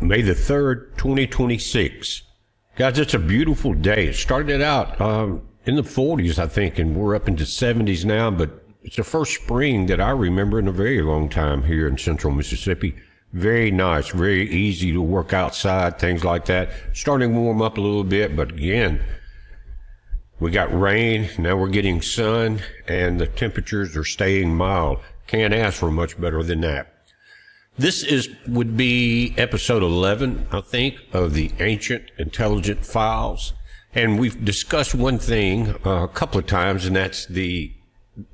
May the 3rd, 2026. Guys, it's a beautiful day. It started out in the 40s, I think, and we're up into 70s now, but it's the first spring that I remember in a very long time here in central Mississippi. Very nice, very easy to work outside, things like that. Starting to warm up a little bit, but again, we got rain, now we're getting sun, and the temperatures are staying mild. Can't ask for much better than that. This would be episode 11, I think, of the Ancient Intelligent Files. And we've discussed one thing a couple of times, and that's the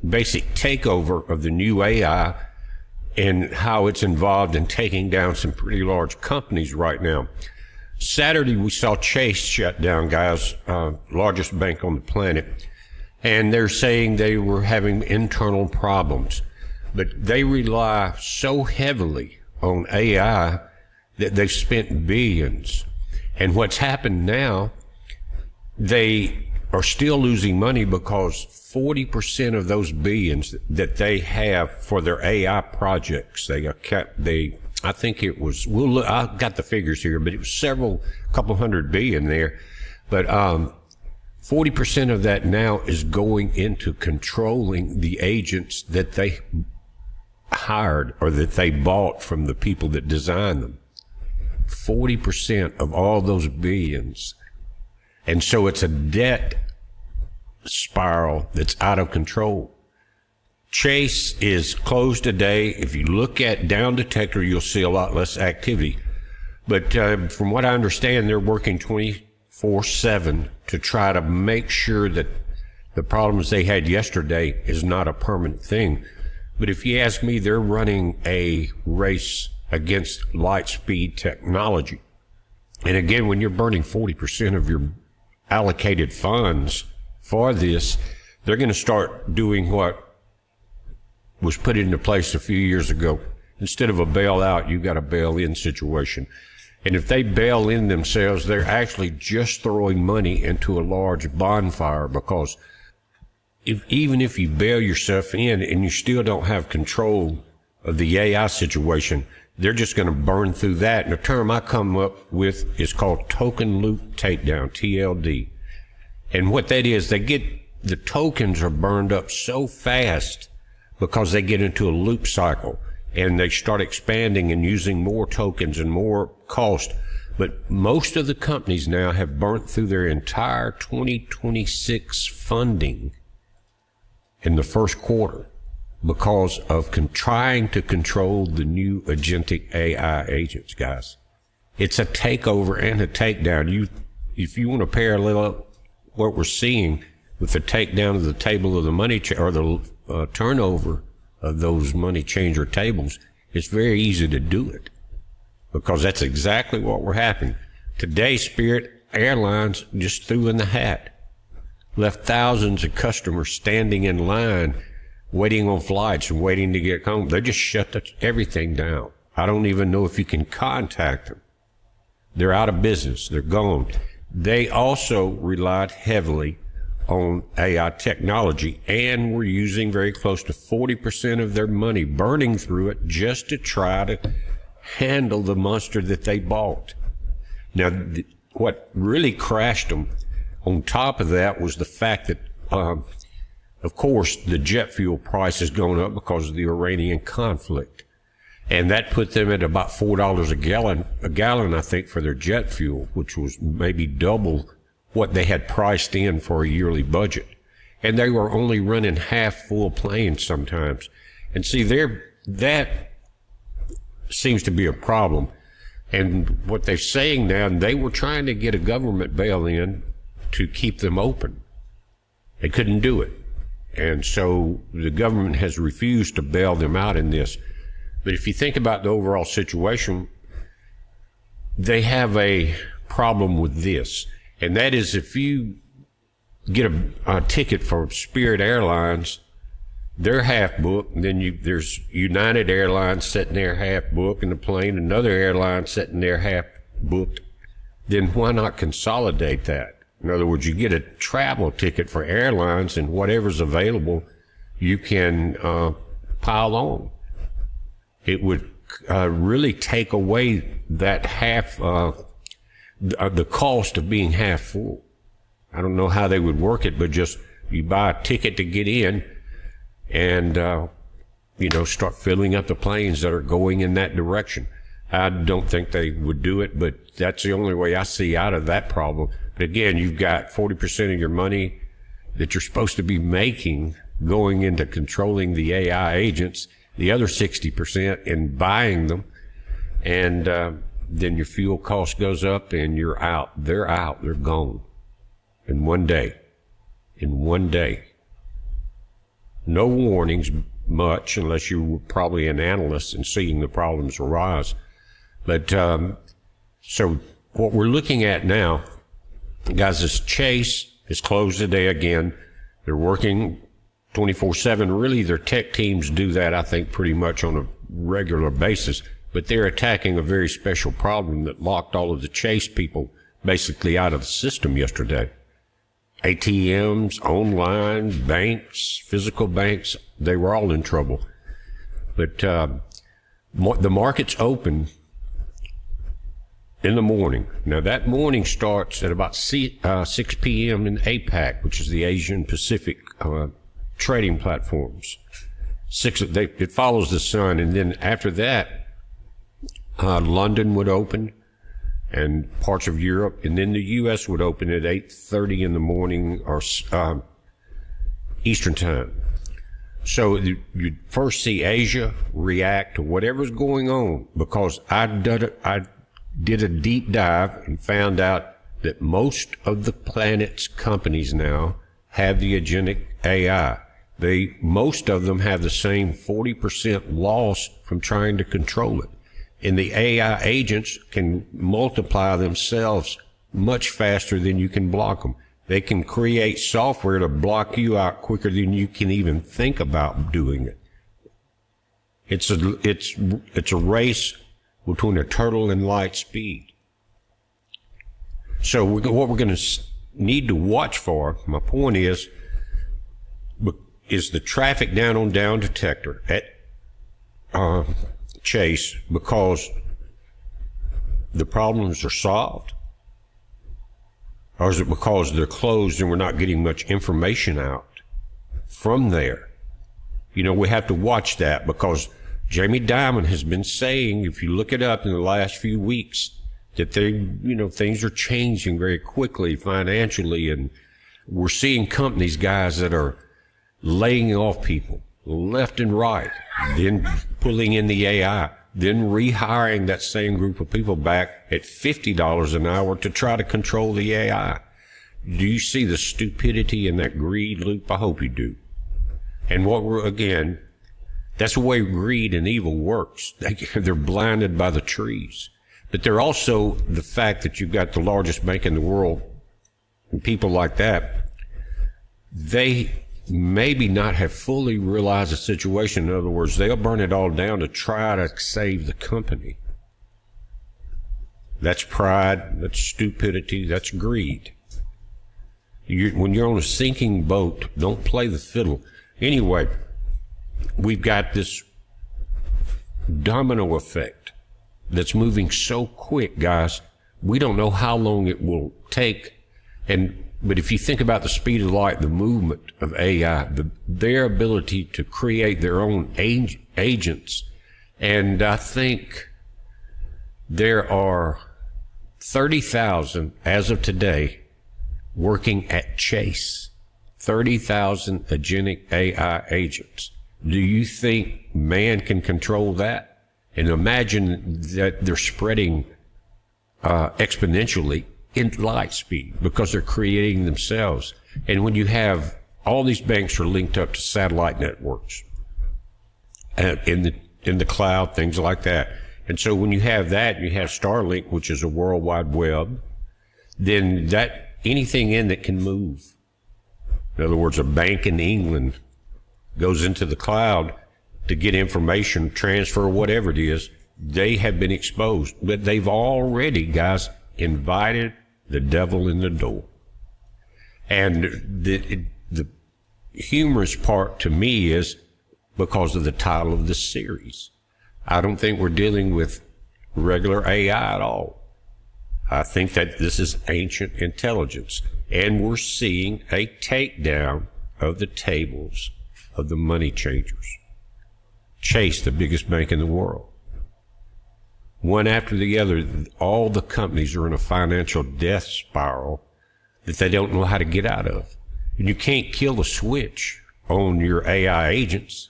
basic takeover of the new AI and how it's involved in taking down some pretty large companies right now. Saturday, we saw Chase shut down, guys, largest bank on the planet. And they're saying they were having internal problems. But they rely so heavily on AI that they've spent billions. And what's happened now, they are still losing money because 40% of those billions that they have for their AI projects, I think it was, I got the figures here, but it was couple hundred billion there. But 40% of that now is going into controlling the agents that they hired or that they bought from the people that designed them. 40% of all those billions. And so it's a debt spiral that's out of control. Chase is closed today. If you look at Down Detector, you'll see a lot less activity. But from what I understand, they're working 24/7 to try to make sure that the problems they had yesterday is not a permanent thing. But if you ask me, they're running a race against light speed technology. And again, when you're burning 40% of your allocated funds for this, they're going to start doing what was put into place a few years ago. Instead of a bailout, you've got a bail-in situation. And if they bail in themselves, they're actually just throwing money into a large bonfire, because even if you bail yourself in and you still don't have control of the AI situation, they're just going to burn through that. And the term I come up with is called token loop takedown, TLD. And what that is, the tokens are burned up so fast because they get into a loop cycle and they start expanding and using more tokens and more cost. But most of the companies now have burnt through their entire 2026 funding in the first quarter because of trying to control the new agentic AI agents, guys. It's a takeover and a takedown. If you want to parallel what we're seeing with the takedown of the table of the money or the turnover of those money changer tables, it's very easy to do it because that's exactly what we're happening. Today, Spirit Airlines just threw in the hat. Left thousands of customers standing in line, waiting on flights and waiting to get home. They just shut everything down. I don't even know if you can contact them. They're out of business. They're gone. They also relied heavily on AI technology and were using very close to 40% of their money, burning through it just to try to handle the monster that they bought. Now, what really crashed them on top of that was the fact that, of course, the jet fuel price has gone up because of the Iranian conflict. And that put them at about $4 a gallon, I think, for their jet fuel, which was maybe double what they had priced in for a yearly budget. And they were only running half full planes sometimes. And see, that seems to be a problem. And what they're saying now, they were trying to get a government bail-in to keep them open. They couldn't do it. And so the government has refused to bail them out in this. But if you think about the overall situation, they have a problem with this. And that is, if you get a ticket for Spirit Airlines, they're half booked, and then there's United Airlines sitting there half booked in the plane, another airline sitting there half booked, then why not consolidate that? In other words, you get a travel ticket for airlines, and whatever's available, you can pile on. It would really take away that half, the cost of being half full. I don't know how they would work it, but just you buy a ticket to get in and, start filling up the planes that are going in that direction. I don't think they would do it, but that's the only way I see out of that problem. But again, you've got 40% of your money that you're supposed to be making going into controlling the AI agents, the other 60% in buying them, and then your fuel cost goes up and you're out. They're out. They're gone in one day. In one day. No warnings much, unless you were probably an analyst and seeing the problems arise. But so what we're looking at now, guys, is Chase is closed today again. They're working 24/7. Really, their tech teams do that, I think, pretty much on a regular basis. But they're attacking a very special problem that locked all of the Chase people basically out of the system yesterday. ATMs, online, banks, physical banks, they were all in trouble. But the market's open in the morning. Now, that morning starts at about 6 p.m. in APAC, which is the Asian Pacific trading platforms. It follows the sun, and then after that, London would open, and parts of Europe, and then the U.S. would open at 8:30 in the morning or Eastern time. So you'd first see Asia react to whatever's going on, because I did a deep dive and found out that most of the planet's companies now have the agentic AI. Most of them have the same 40% loss from trying to control it. And the AI agents can multiply themselves much faster than you can block them. They can create software to block you out quicker than you can even think about doing it. It's a race between a turtle and light speed. So what we're going to need to watch for, my point is the traffic down on Down Detector at Chase, because the problems are solved? Or is it because they're closed and we're not getting much information out from there? We have to watch that, because Jamie Dimon has been saying, if you look it up in the last few weeks, that things are changing very quickly financially, and we're seeing companies, guys, that are laying off people left and right, then pulling in the AI, then rehiring that same group of people back at $50 an hour to try to control the AI. Do you see the stupidity in that greed loop? I hope you do. And that's the way greed and evil works. They're blinded by the trees. But they're also the fact that you've got the largest bank in the world, and people like that, they maybe not have fully realized the situation. In other words, they'll burn it all down to try to save the company. That's pride, that's stupidity, that's greed. When you're on a sinking boat, don't play the fiddle. Anyway, we've got this domino effect that's moving so quick, guys. We don't know how long it will take. But if you think about the speed of light, the movement of AI, their ability to create their own agents, and I think there are 30,000 as of today working at Chase. 30,000 agentic AI agents. Do you think man can control that? And imagine that they're spreading exponentially in light speed, because they're creating themselves. And when you have all these banks are linked up to satellite networks in the cloud, things like that. And so when you have that, you have Starlink, which is a World Wide Web, then anything in that can move. In other words, a bank in England goes into the cloud to get information, transfer, whatever it is. They have been exposed, but they've already, guys, invited the devil in the door. And the humorous part to me is because of the title of the series. I don't think we're dealing with regular AI at all. I think that this is ancient intelligence, and we're seeing a takedown of the tables of the money changers. Chase, the biggest bank in the world. One after the other, all the companies are in a financial death spiral that they don't know how to get out of. And you can't kill the switch on your AI agents.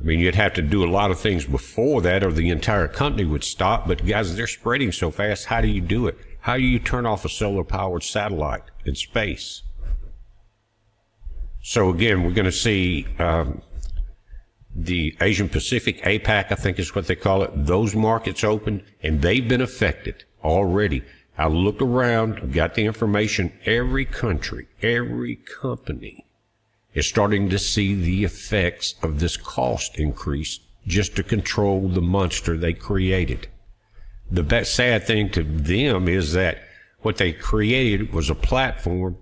I mean, you'd have to do a lot of things before that or the entire company would stop. But guys, they're spreading so fast. How do you do it? How do you turn off a solar-powered satellite in space? So again, we're going to see the Asian Pacific, APAC, I think is what they call it, those markets open, and they've been affected already. I looked around, got the information. Every country, every company is starting to see the effects of this cost increase just to control the monster they created. The sad thing to them is that what they created was a platform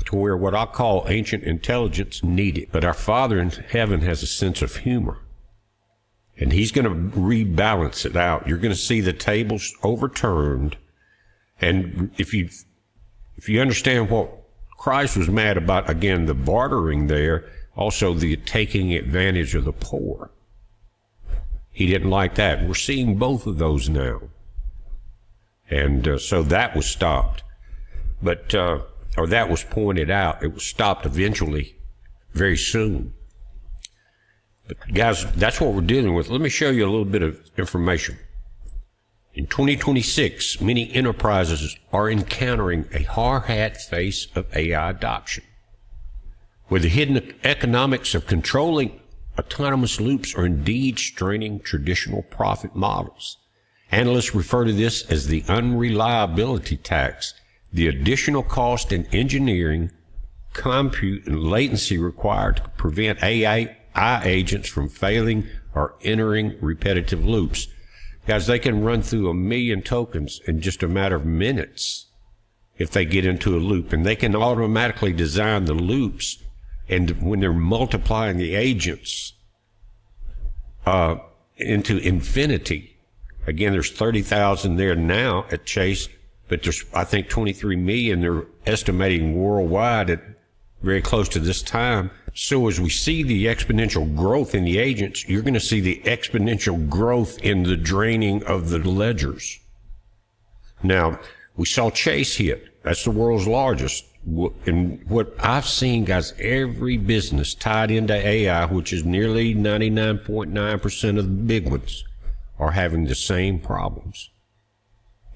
to where what I call ancient intelligence needed. But our Father in heaven has a sense of humor, and he's going to rebalance it out. You're going to see the tables overturned. And if you understand what Christ was mad about, again, the bartering there, also the taking advantage of the poor. He didn't like that. We're seeing both of those now. And so that was stopped. But, or that was pointed out. It was stopped eventually, very soon. But guys, that's what we're dealing with. Let me show you a little bit of information. In 2026, many enterprises are encountering a hard hat face of AI adoption, where the hidden economics of controlling autonomous loops are indeed straining traditional profit models. Analysts refer to this as the unreliability tax, the additional cost in engineering, compute, and latency required to prevent AI agents from failing or entering repetitive loops. Guys, they can run through 1 million tokens in just a matter of minutes if they get into a loop, and they can automatically design the loops. And when they're multiplying the agents into infinity, again, there's 30,000 there now at Chase, but there's, I think, 23 million they're estimating worldwide at very close to this time. So as we see the exponential growth in the agents, you're going to see the exponential growth in the draining of the ledgers. Now, we saw Chase hit. That's the world's largest. And what I've seen, guys, every business tied into AI, which is nearly 99.9% of the big ones, are having the same problems.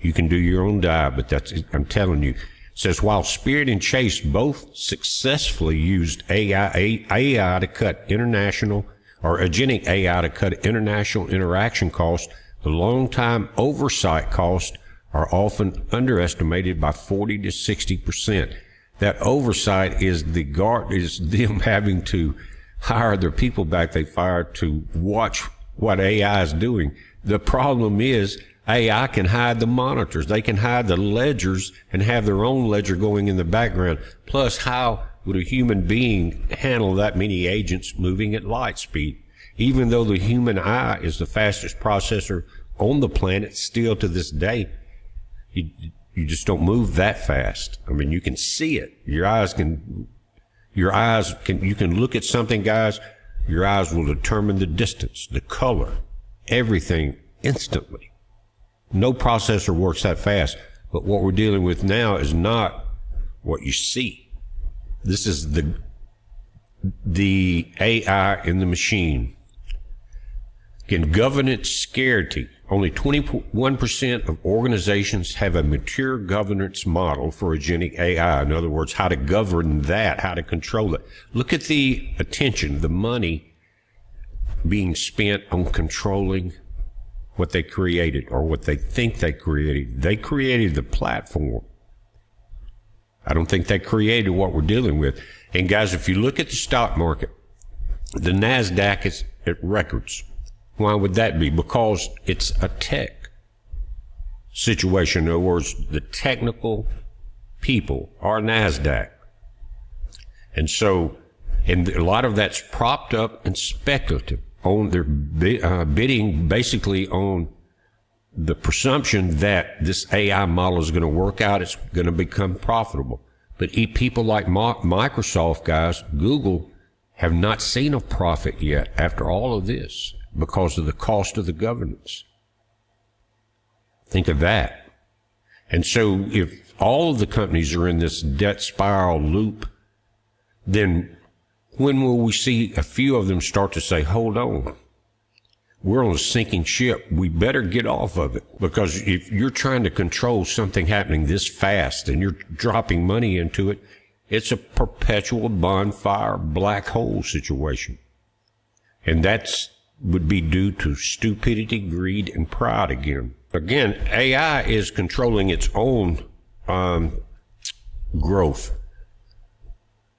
You can do your own dive, but that's, I'm telling you. It says, while Spirit and Chase both successfully used AI to cut international, or agentic AI to cut international interaction costs, the long-time oversight costs are often underestimated by 40 to 60%. That oversight is them having to hire their people back they fired to watch what AI is doing. The problem is, AI can hide the monitors. They can hide the ledgers and have their own ledger going in the background. Plus, how would a human being handle that many agents moving at light speed? Even though the human eye is the fastest processor on the planet, still to this day, you just don't move that fast. I mean, you can see it. You can look at something, guys. Your eyes will determine the distance, the color, everything instantly. No processor works that fast. But what we're dealing with now is not what you see. This is the AI in the machine. Again, governance scarcity. Only 21% of organizations have a mature governance model for agentic AI. In other words, how to govern that, how to control it. Look at the attention, the money being spent on controlling what they created or what they think they created. They created the platform. I don't think they created what we're dealing with. And guys, if you look at the stock market, the NASDAQ is at records. Why would that be? Because it's a tech situation. In other words, the technical people are NASDAQ. And so, and a lot of that's propped up and speculative. on their bidding basically on the presumption that this AI model is going to work out, it's going to become profitable. But people like Microsoft, guys, Google, have not seen a profit yet after all of this because of the cost of the governance. Think of that. And so if all of the companies are in this debt spiral loop, then when will we see a few of them start to say, hold on, we're on a sinking ship, we better get off of it? Because if you're trying to control something happening this fast and you're dropping money into it, it's a perpetual bonfire black hole situation. And that's would be due to stupidity, greed, and pride again. Again, AI is controlling its own growth.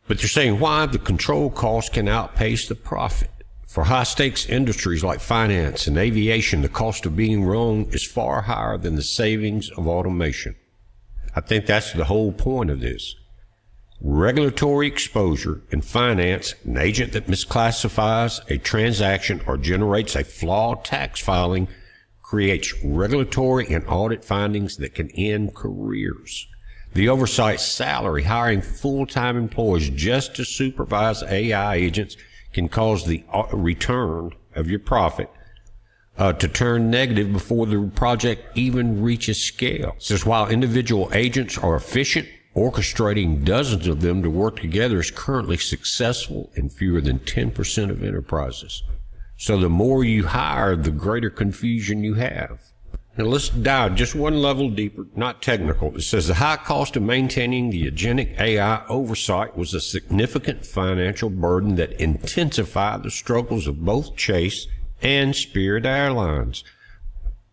But they're saying why the control cost can outpace the profit. For high-stakes industries like finance and aviation, the cost of being wrong is far higher than the savings of automation. I think that's the whole point of this. Regulatory exposure in finance, an agent that misclassifies a transaction or generates a flawed tax filing creates regulatory and audit findings that can end careers. The oversight salary, hiring full-time employees just to supervise AI agents, can cause the return of your profit to turn negative before the project even reaches scale. It says while individual agents are efficient, orchestrating dozens of them to work together is currently successful in fewer than 10% of enterprises. So the more you hire, the greater confusion you have. Now let's dive just one level deeper, not technical. It says the high cost of maintaining the agentic AI oversight was a significant financial burden that intensified the struggles of both Chase and Spirit Airlines.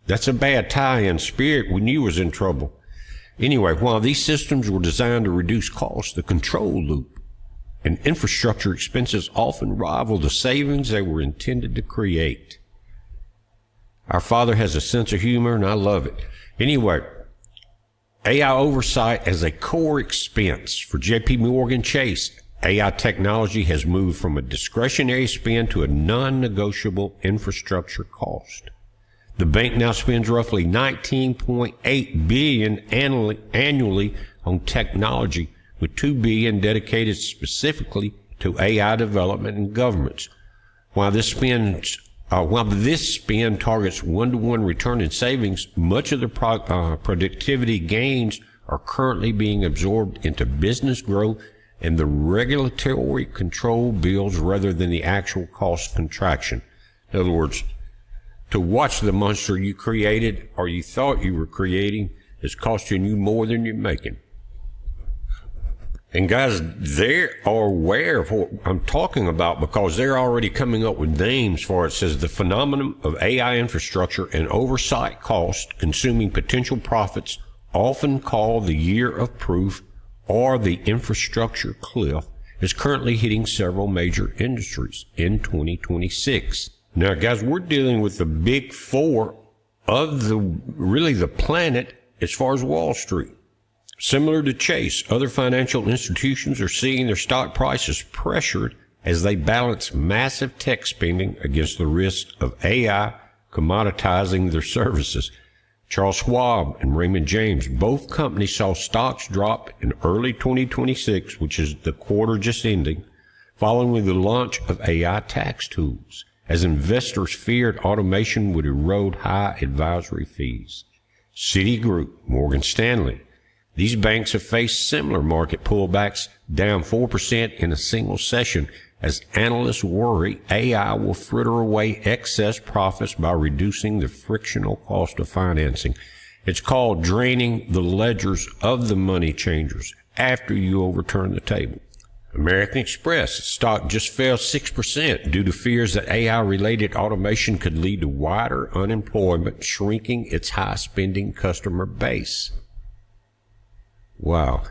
That's a bad tie-in. Spirit, we knew was in trouble. Anyway, while these systems were designed to reduce costs, the control loop and infrastructure expenses often rival the savings they were intended to create. Our Father has a sense of humor, and I love it. Anyway, AI oversight as a core expense for JP Morgan Chase. AI technology has moved from a discretionary spend to a non-negotiable infrastructure cost. The bank now spends roughly $19.8 billion annually on technology, with $2 billion dedicated specifically to AI development and governments. While this spend targets one-to-one return in savings, much of the productivity gains are currently being absorbed into business growth and the regulatory control bills rather than the actual cost contraction. In other words, to watch the monster you created or you thought you were creating is costing you more than you're making. And guys, they are aware of what I'm talking about because they're already coming up with names for it. It says the phenomenon of AI infrastructure and oversight cost consuming potential profits, often called the year of proof or the infrastructure cliff, is currently hitting several major industries in 2026. Now, guys, we're dealing with the big four of the planet as far as Wall Street. Similar to Chase, other financial institutions are seeing their stock prices pressured as they balance massive tech spending against the risk of AI commoditizing their services. Charles Schwab and Raymond James, both companies saw stocks drop in early 2026, which is the quarter just ending, following the launch of AI tax tools, as investors feared automation would erode high advisory fees. Citigroup, Morgan Stanley, these banks have faced similar market pullbacks, down 4% in a single session, as analysts worry AI will fritter away excess profits by reducing the frictional cost of financing. It's called draining the ledgers of the money changers after you overturn the table. American Express stock just fell 6% due to fears that AI-related automation could lead to wider unemployment, shrinking its high-spending customer base. Wow.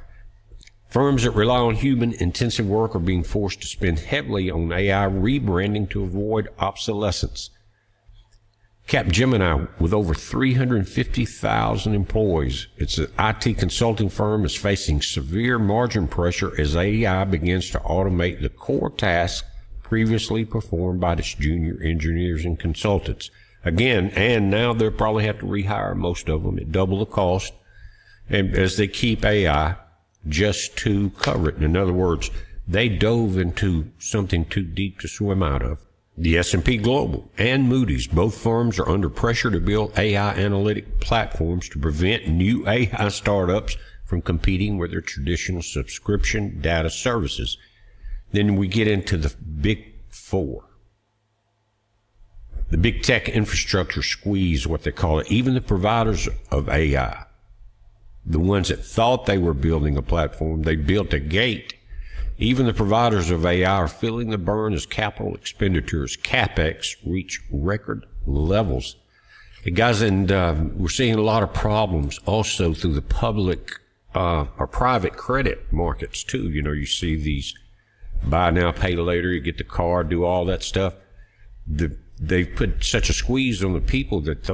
Firms that rely on human-intensive work are being forced to spend heavily on AI rebranding to avoid obsolescence. Capgemini, with over 350,000 employees, it's an IT consulting firm, is facing severe margin pressure as AI begins to automate the core tasks previously performed by its junior engineers and consultants. Again, and now they'll probably have to rehire most of them at double the cost, and as they keep AI just to cover it. In other words, they dove into something too deep to swim out of. The S&P Global and Moody's, both firms are under pressure to build AI analytic platforms to prevent new AI startups from competing with their traditional subscription data services. Then we get into the big four. The big tech infrastructure squeeze, what they call it. Even the providers of AI, the ones that thought they were building a platform, they built a gate. Even the providers of AI are feeling the burn as capital expenditures, CapEx, reach record levels. Hey guys, and we're seeing a lot of problems also through the public or private credit markets too. You know, you see these buy now, pay later, you get the car, do all that stuff. They've put such a squeeze on the people that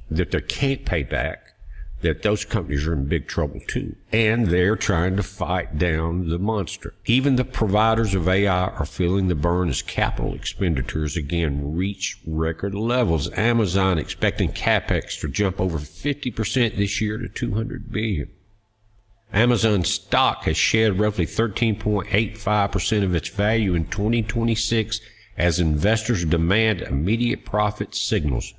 they can't pay back, that those companies are in big trouble too. And they're trying to fight down the monster. Even the providers of AI are feeling the burn as capital expenditures again reach record levels. Amazon expecting CapEx to jump over 50% this year to $200 billion. Amazon stock has shed roughly 13.85% of its value in 2026 as investors demand immediate profit signals.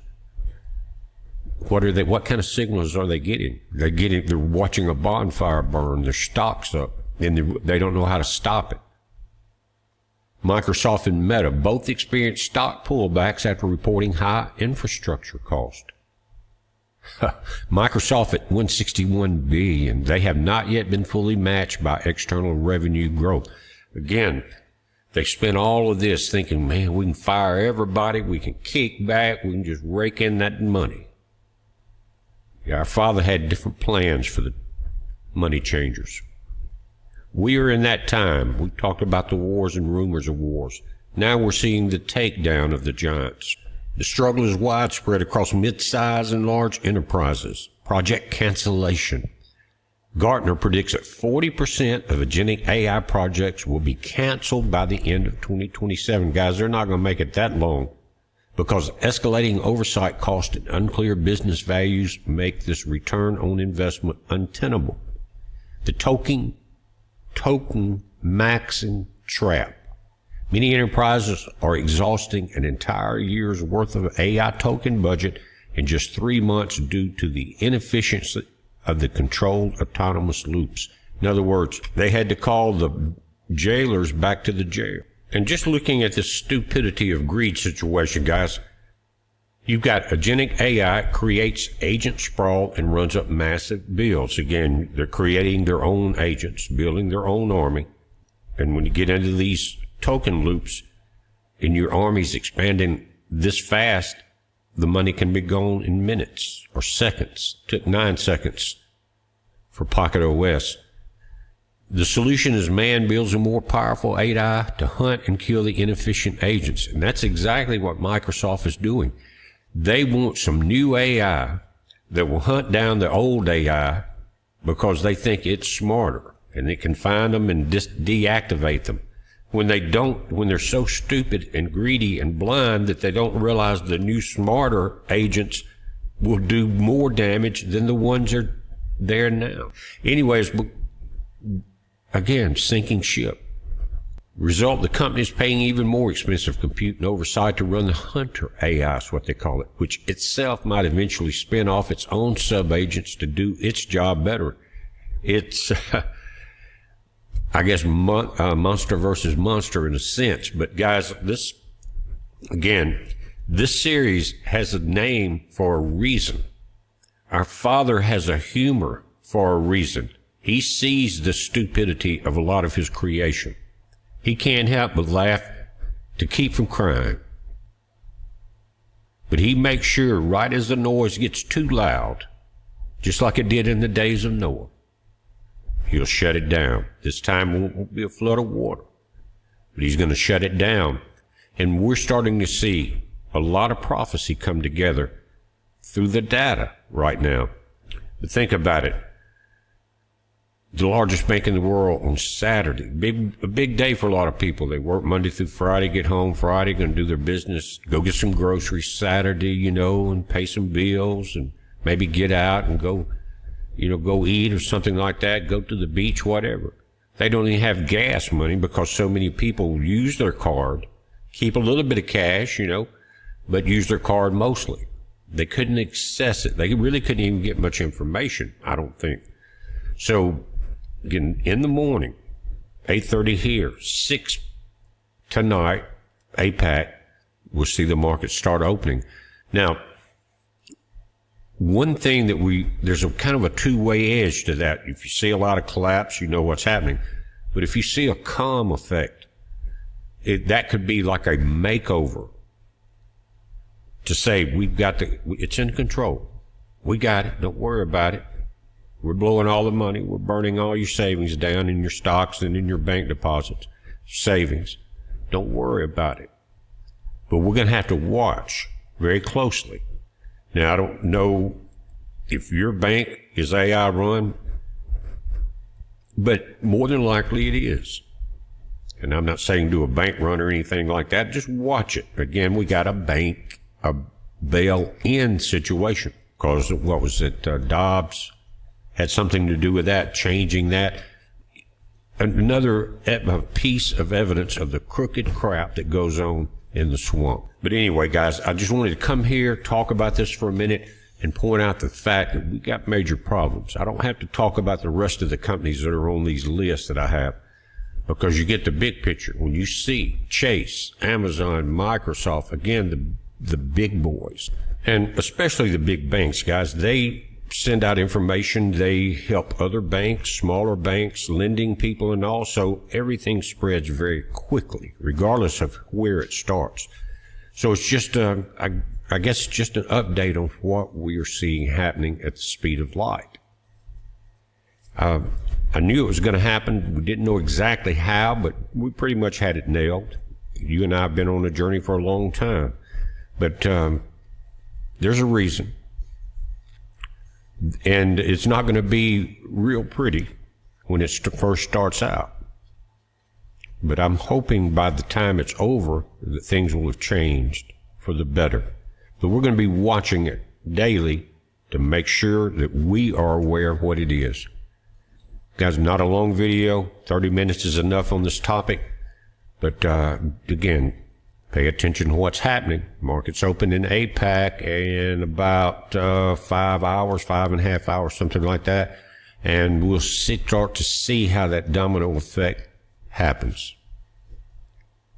What kind of signals are they getting? They're watching a bonfire burn, their stock's up, and they don't know how to stop it. Microsoft and Meta both experienced stock pullbacks after reporting high infrastructure cost. Microsoft at $161 billion. They have not yet been fully matched by external revenue growth. Again, they spent all of this thinking, man, we can fire everybody, we can kick back, we can just rake in that money. Our Father had different plans for the money changers. We are in that time. We talked about the wars and rumors of wars. Now we're seeing the takedown of the giants. The struggle is widespread across mid-size and large enterprises. Project cancellation. Gartner predicts that 40% of agentic AI projects will be canceled by the end of 2027. Guys, they're not going to make it that long, because escalating oversight costs and unclear business values make this return on investment untenable. The token maxing trap. Many enterprises are exhausting an entire year's worth of AI token budget in just 3 months due to the inefficiency of the controlled autonomous loops. In other words, they had to call the jailers back to the jail. And just looking at the stupidity of greed situation, guys, you've got agentic AI creates agent sprawl and runs up massive bills. Again, they're creating their own agents, building their own army. And when you get into these token loops and your army's expanding this fast, the money can be gone in minutes or seconds. It took 9 seconds for Pocket OS. The solution is man builds a more powerful AI to hunt and kill the inefficient agents. And that's exactly what Microsoft is doing. They want some new AI that will hunt down the old AI because they think it's smarter and it can find them and just deactivate them. When they're so stupid and greedy and blind that they don't realize the new smarter agents will do more damage than the ones that are there now. Anyways, again, sinking ship. Result, the company is paying even more expensive compute and oversight to run the Hunter AI, is what they call it, which itself might eventually spin off its own sub-agents to do its job better. It's, I guess, monster versus monster in a sense. But guys, this series has a name for a reason. Our Father has a humor for a reason. He sees the stupidity of a lot of his creation. He can't help but laugh to keep from crying. But he makes sure right as the noise gets too loud, just like it did in the days of Noah, he'll shut it down. This time it won't be a flood of water, but he's going to shut it down. And we're starting to see a lot of prophecy come together through the data right now. But think about it. the largest bank in the world on Saturday. A big day for a lot of people. They work Monday through Friday, get home Friday, going to do their business, go get some groceries Saturday, you know, and pay some bills and maybe get out and go, you know, go eat or something like that, go to the beach, whatever. They don't even have gas money because so many people use their card, keep a little bit of cash, you know, but use their card mostly. They couldn't access it. They really couldn't even get much information, I don't think. So, again, in the morning, 8:30 here, 6 tonight, APAC, we'll see the market start opening. Now, one thing that there's a kind of a two-way edge to that. If you see a lot of collapse, you know what's happening. But if you see a calm effect, that could be like a makeover to say, it's in control. We got it. Don't worry about it. We're blowing all the money. We're burning all your savings down in your stocks and in your bank deposits. Savings. Don't worry about it. But we're going to have to watch very closely. Now, I don't know if your bank is AI run, but more than likely it is. And I'm not saying do a bank run or anything like that. Just watch it. Again, we got a bail-in situation because what was it? Dobbs had something to do with that, changing that. Another piece of evidence of the crooked crap that goes on in the swamp. But anyway, guys, I just wanted to come here, talk about this for a minute, and point out the fact that we got major problems. I don't have to talk about the rest of the companies that are on these lists that I have, because you get the big picture. When you see Chase, Amazon, Microsoft, again, the big boys, and especially the big banks, guys, they send out information. They help other banks, smaller banks, lending people, and also everything spreads very quickly, regardless of where it starts. So it's just, I guess it's just an update on what we are seeing happening at the speed of light. I knew it was going to happen. We didn't know exactly how, but we pretty much had it nailed. You and I have been on a journey for a long time. But there's a reason. And it's not going to be real pretty when it first starts out. But I'm hoping by the time it's over that things will have changed for the better. But we're going to be watching it daily to make sure that we are aware of what it is. Guys, not a long video. 30 minutes is enough on this topic. But again, pay attention to what's happening. Markets open in APAC in about 5 hours, 5.5 hours, something like that. And we'll start to see how that domino effect happens.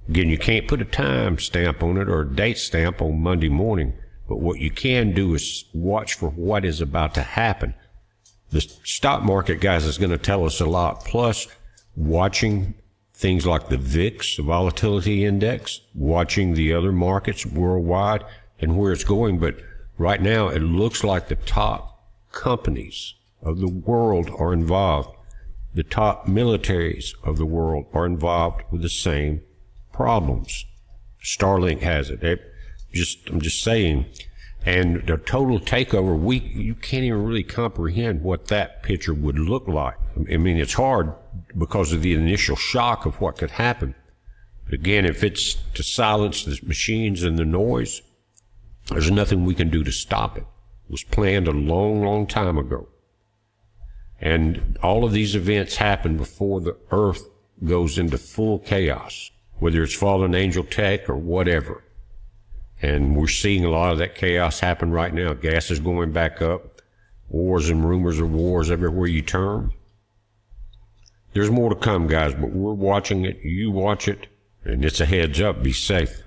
Again, you can't put a time stamp on it or a date stamp on Monday morning, but what you can do is watch for what is about to happen. The stock market, guys, is going to tell us a lot. Plus, watching things like the VIX, the volatility index, watching the other markets worldwide and where it's going. But right now, it looks like the top companies of the world are involved. The top militaries of the world are involved with the same problems. Starlink has it. I'm just saying. And the total takeover, you can't even really comprehend what that picture would look like. I mean, it's hard because of the initial shock of what could happen. But again, if it's to silence the machines and the noise, there's nothing we can do to stop it. It was planned a long, long time ago. And all of these events happen before the earth goes into full chaos, whether it's fallen angel tech or whatever. And we're seeing a lot of that chaos happen right now. Gas is going back up. Wars and rumors of wars everywhere you turn. There's more to come, guys, but we're watching it. You watch it, and it's a heads up. Be safe.